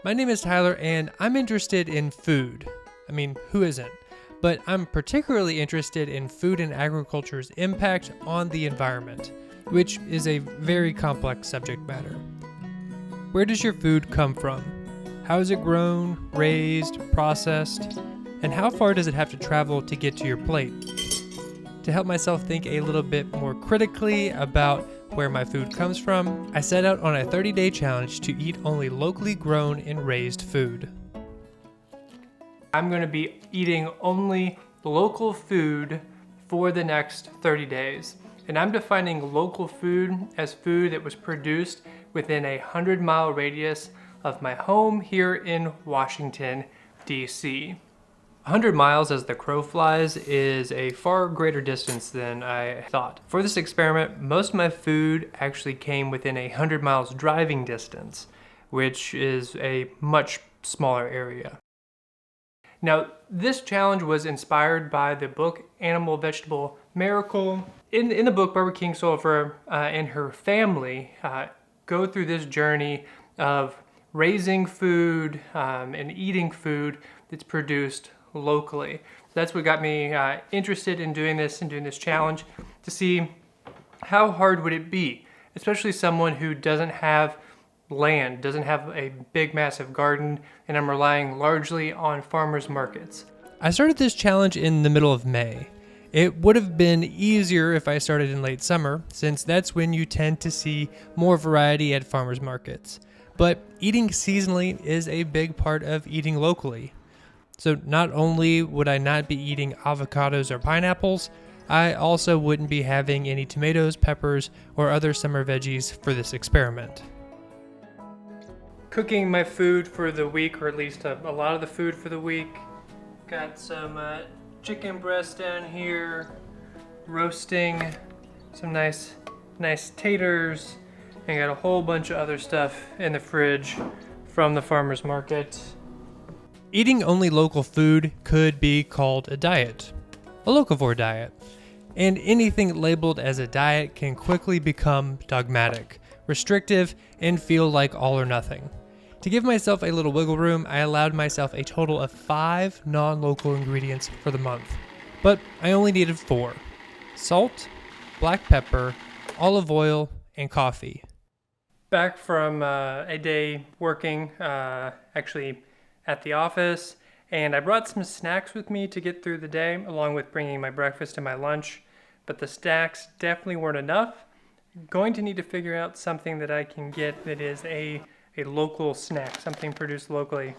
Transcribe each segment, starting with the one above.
My name is Tyler, and I'm interested in food. I mean, who isn't? But I'm particularly interested in food and agriculture's impact on the environment, which is a very complex subject matter. Where does your food come from? How is it grown, raised, processed? And how far does it have to travel to get to your plate? To help myself think a little bit more critically about where my food comes from, I set out on a 30-day challenge to eat only locally grown and raised food. I'm going to be eating only local food for the next 30 days. And I'm defining local food as food that was produced within a 100-mile radius of my home here in Washington, D.C. 100 miles as the crow flies is a far greater distance than I thought. For this experiment, most of my food actually came within a 100 miles driving distance, which is a much smaller area. Now, this challenge was inspired by the book Animal Vegetable Miracle. In the book, Barbara Kingsolver and her family go through this journey of raising food and eating food that's produced locally. That's what got me interested in doing this challenge, to see how hard would it be, especially someone who doesn't have land, doesn't have a big massive garden, and I'm relying largely on farmers markets. I started this challenge in the middle of May. It would have been easier if I started in late summer, since that's when you tend to see more variety at farmers markets. But eating seasonally is a big part of eating locally. So not only would I not be eating avocados or pineapples, I also wouldn't be having any tomatoes, peppers, or other summer veggies for this experiment. Cooking my food for the week, or at least a lot of the food for the week. Got some chicken breast down here, roasting some nice taters, and got a whole bunch of other stuff in the fridge from the farmer's market. Eating only local food could be called a diet, a locavore diet, and anything labeled as a diet can quickly become dogmatic, restrictive, and feel like all or nothing. To give myself a little wiggle room, I allowed myself a total of 5 non-local ingredients for the month, but I only needed 4: salt, black pepper, olive oil, and coffee. Back from a day working, actually at the office, and I brought some snacks with me to get through the day, along with bringing my breakfast and my lunch, but the snacks definitely weren't enough. I'm going to need to figure out something that I can get that is a local snack, something produced locally.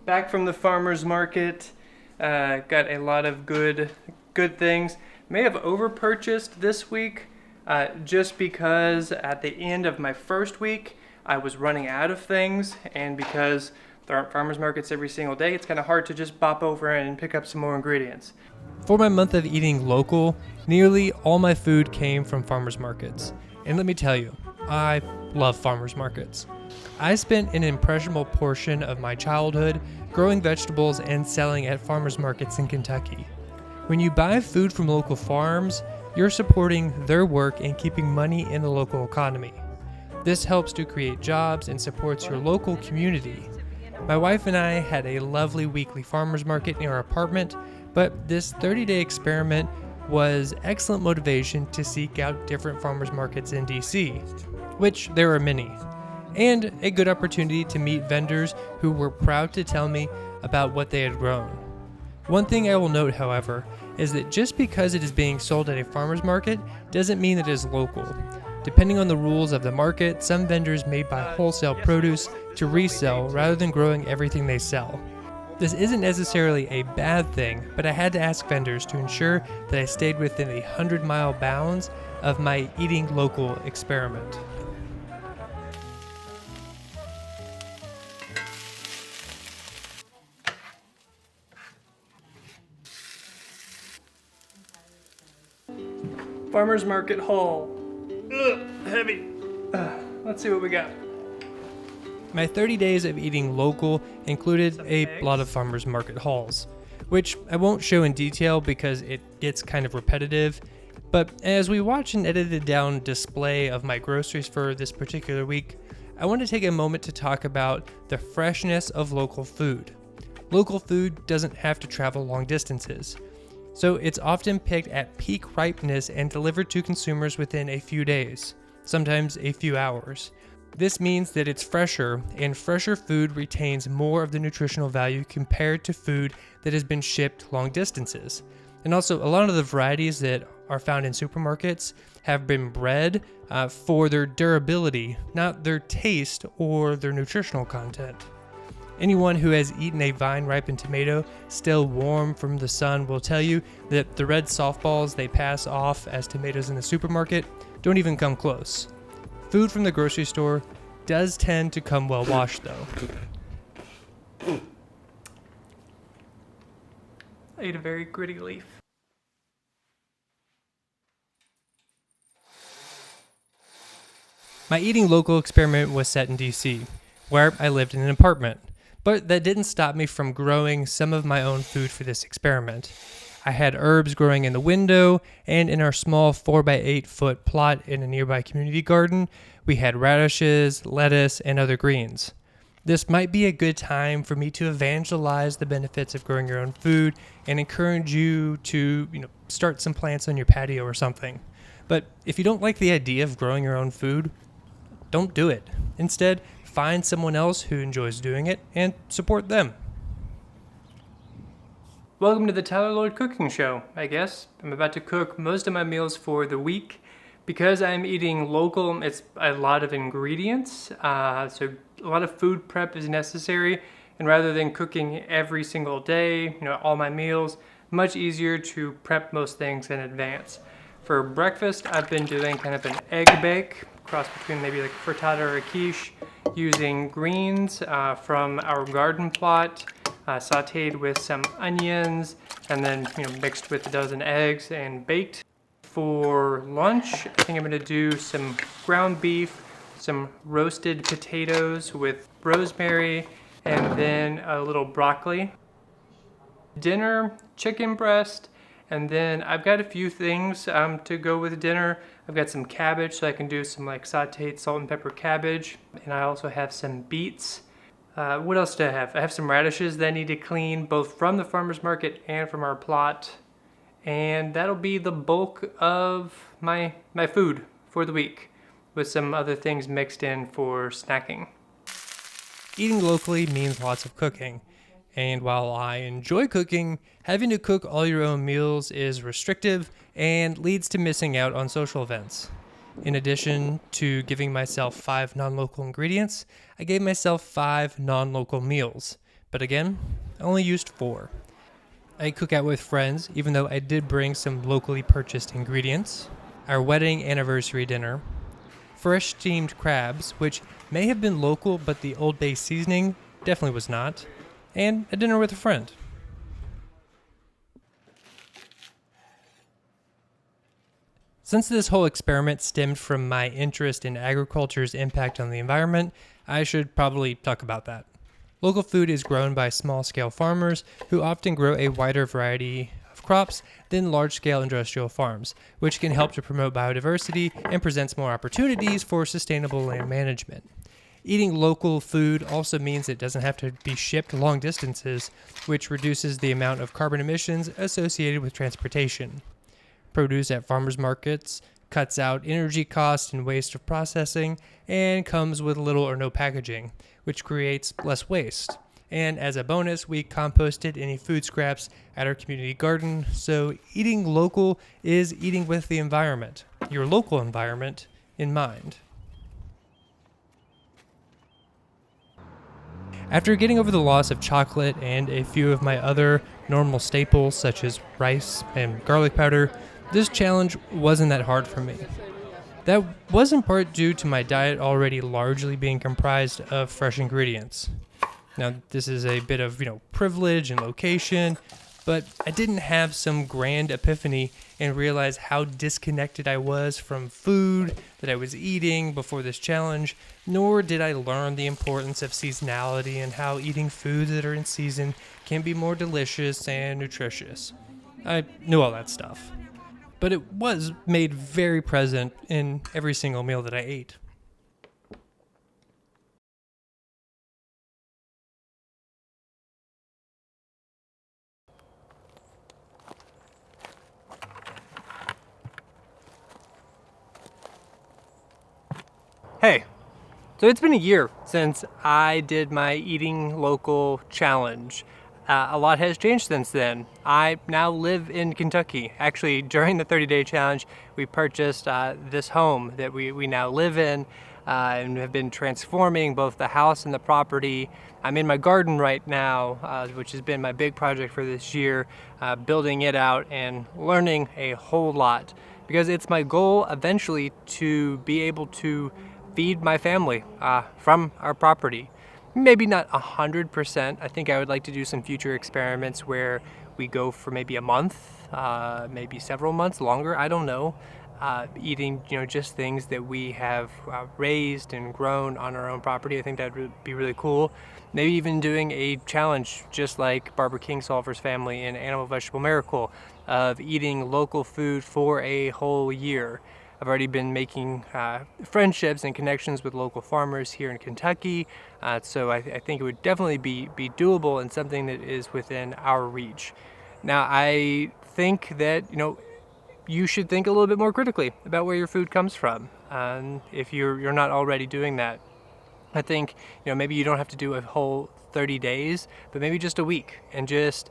Back from the farmer's market, got a lot of good things. May have over-purchased this week, just because at the end of my first week, I was running out of things, and because there aren't farmers markets every single day, it's kind of hard to just bop over and pick up some more ingredients. For my month of eating local, nearly all my food came from farmers markets. And let me tell you, I love farmers markets. I spent an impressionable portion of my childhood growing vegetables and selling at farmers markets in Kentucky. When you buy food from local farms, you're supporting their work and keeping money in the local economy. This helps to create jobs and supports your local community. My wife and I had a lovely weekly farmers market in our apartment, but this 30-day experiment was excellent motivation to seek out different farmers markets in DC, which there are many, and a good opportunity to meet vendors who were proud to tell me about what they had grown. One thing I will note, however, is that just because it is being sold at a farmer's market doesn't mean that it is local. Depending on the rules of the market, some vendors may buy wholesale produce to resell rather than growing everything they sell. This isn't necessarily a bad thing, but I had to ask vendors to ensure that I stayed within the 100-mile bounds of my eating local experiment. Farmers market haul. Heavy. Let's see what we got. My 30 days of eating local included a lot of farmers market hauls, which I won't show in detail because it gets kind of repetitive, but as we watch an edited down display of my groceries for this particular week, I want to take a moment to talk about the freshness of local food. Local food doesn't have to travel long distances, so it's often picked at peak ripeness and delivered to consumers within a few days, sometimes a few hours. This means that it's fresher, and fresher food retains more of the nutritional value compared to food that has been shipped long distances. And also, a lot of the varieties that are found in supermarkets have been bred for their durability, not their taste or their nutritional content. Anyone who has eaten a vine-ripened tomato still warm from the sun will tell you that the red softballs they pass off as tomatoes in the supermarket don't even come close. Food from the grocery store does tend to come well washed, though. I ate a very gritty leaf. My eating local experiment was set in DC, where I lived in an apartment, but that didn't stop me from growing some of my own food for this experiment. I had herbs growing in the window, and in our small 4x8 foot plot in a nearby community garden, we had radishes, lettuce, and other greens. This might be a good time for me to evangelize the benefits of growing your own food and encourage you to, start some plants on your patio or something. But if you don't like the idea of growing your own food, don't do it. Instead, find someone else who enjoys doing it and support them. Welcome to the Tyler Lloyd Cooking Show, I guess. I'm about to cook most of my meals for the week. Because I'm eating local, it's a lot of ingredients, so a lot of food prep is necessary. And rather than cooking every single day, all my meals, much easier to prep most things in advance. For breakfast, I've been doing kind of an egg bake, cross between maybe like a frittata or a quiche, using greens from our garden plot, sauteed with some onions, and then mixed with a dozen eggs and baked. For lunch, I think I'm going to do some ground beef, some roasted potatoes with rosemary, and then a little broccoli. Dinner, chicken breast, and then I've got a few things to go with dinner. I've got some cabbage, so I can do some like sauteed salt and pepper cabbage, and I also have some beets. What else do I have? I have some radishes that I need to clean, both from the farmer's market and from our plot. And that'll be the bulk of my food for the week, with some other things mixed in for snacking. Eating locally means lots of cooking, and while I enjoy cooking, having to cook all your own meals is restrictive and leads to missing out on social events. In addition to giving myself 5 non-local ingredients, I gave myself 5 non-local meals, but again, I only used 4. I cook out with friends, even though I did bring some locally purchased ingredients. Our wedding anniversary dinner. Fresh steamed crabs, which may have been local, but the Old Bay seasoning definitely was not. And a dinner with a friend. Since this whole experiment stemmed from my interest in agriculture's impact on the environment, I should probably talk about that. Local food is grown by small-scale farmers who often grow a wider variety of crops than large-scale industrial farms, which can help to promote biodiversity and presents more opportunities for sustainable land management. Eating local food also means it doesn't have to be shipped long distances, which reduces the amount of carbon emissions associated with transportation. Produce at farmers markets cuts out energy costs and waste of processing, and comes with little or no packaging, which creates less waste. And as a bonus, we composted any food scraps at our community garden, so eating local is eating with the environment, your local environment, in mind. After getting over the loss of chocolate and a few of my other normal staples such as rice and garlic powder, this challenge wasn't that hard for me. That was in part due to my diet already largely being comprised of fresh ingredients. Now, this is a bit of, privilege and location, but I didn't have some grand epiphany and realize how disconnected I was from food that I was eating before this challenge, nor did I learn the importance of seasonality and how eating foods that are in season can be more delicious and nutritious. I knew all that stuff, but it was made very present in every single meal that I ate. Hey, so it's been a year since I did my eating local challenge. A lot has changed since then. I now live in Kentucky. Actually, during the 30-day challenge, we purchased this home that we now live in and have been transforming both the house and the property. I'm in my garden right now, which has been my big project for this year, building it out and learning a whole lot, because it's my goal eventually to be able to feed my family from our property. Maybe not 100%. I think I would like to do some future experiments where we go for maybe a month, maybe several months longer, I don't know, eating just things that we have raised and grown on our own property. I think that would be really cool. Maybe even doing a challenge just like Barbara Kingsolver's family in Animal Vegetable Miracle of eating local food for a whole year. I've already been making friendships and connections with local farmers here in Kentucky, so I think it would definitely be doable and something that is within our reach. Now, I think that you should think a little bit more critically about where your food comes from, if you're not already doing that. I think maybe you don't have to do a whole 30 days, but maybe just a week, and just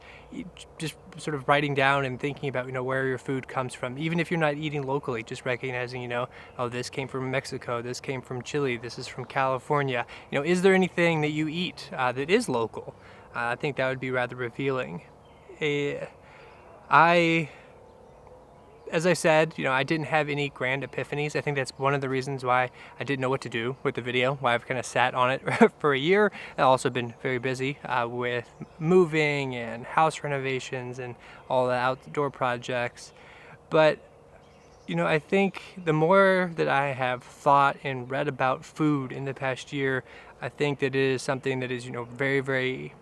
sort of writing down and thinking about where your food comes from. Even if you're not eating locally, just recognizing oh, this came from Mexico, this came from Chile, this is from California. Is there anything that you eat that is local? I think that would be rather revealing. As I said, I didn't have any grand epiphanies. I think that's one of the reasons why I didn't know what to do with the video, why I've kind of sat on it for a year. I've also been very busy with moving and house renovations and all the outdoor projects. But, I think the more that I have thought and read about food in the past year, I think that it is something that is, very, very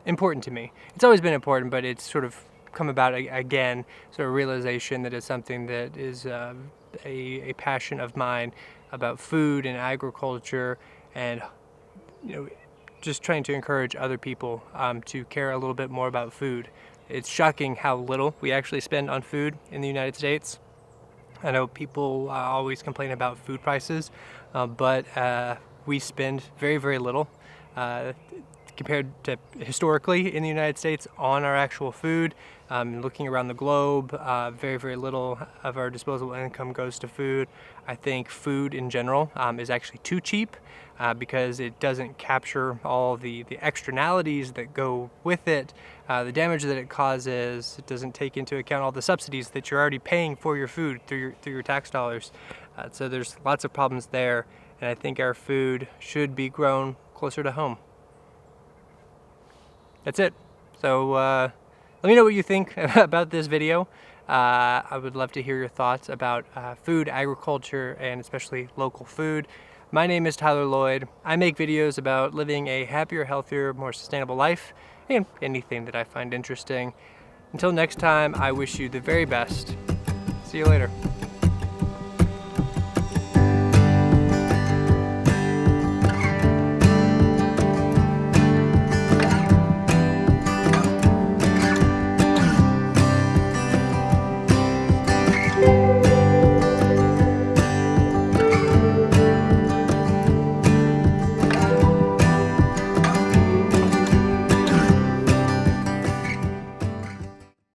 important to me. It's always been important, but it's sort of come about again, sort of realization that it's something that is a passion of mine about food and agriculture, and just trying to encourage other people to care a little bit more about food. It's shocking how little we actually spend on food in the United States. I know people always complain about food prices, but we spend very, very little compared to historically in the United States on our actual food. Looking around the globe, very, very little of our disposable income goes to food. I think food in general is actually too cheap because it doesn't capture all the externalities that go with it, the damage that it causes. It doesn't take into account all the subsidies that you're already paying for your food through your tax dollars. So there's lots of problems there, and I think our food should be grown closer to home. That's it. So let me know what you think about this video. I would love to hear your thoughts about food, agriculture, and especially local food. My name is Tyler Lloyd. I make videos about living a happier, healthier, more sustainable life, and anything that I find interesting. Until next time, I wish you the very best. See you later.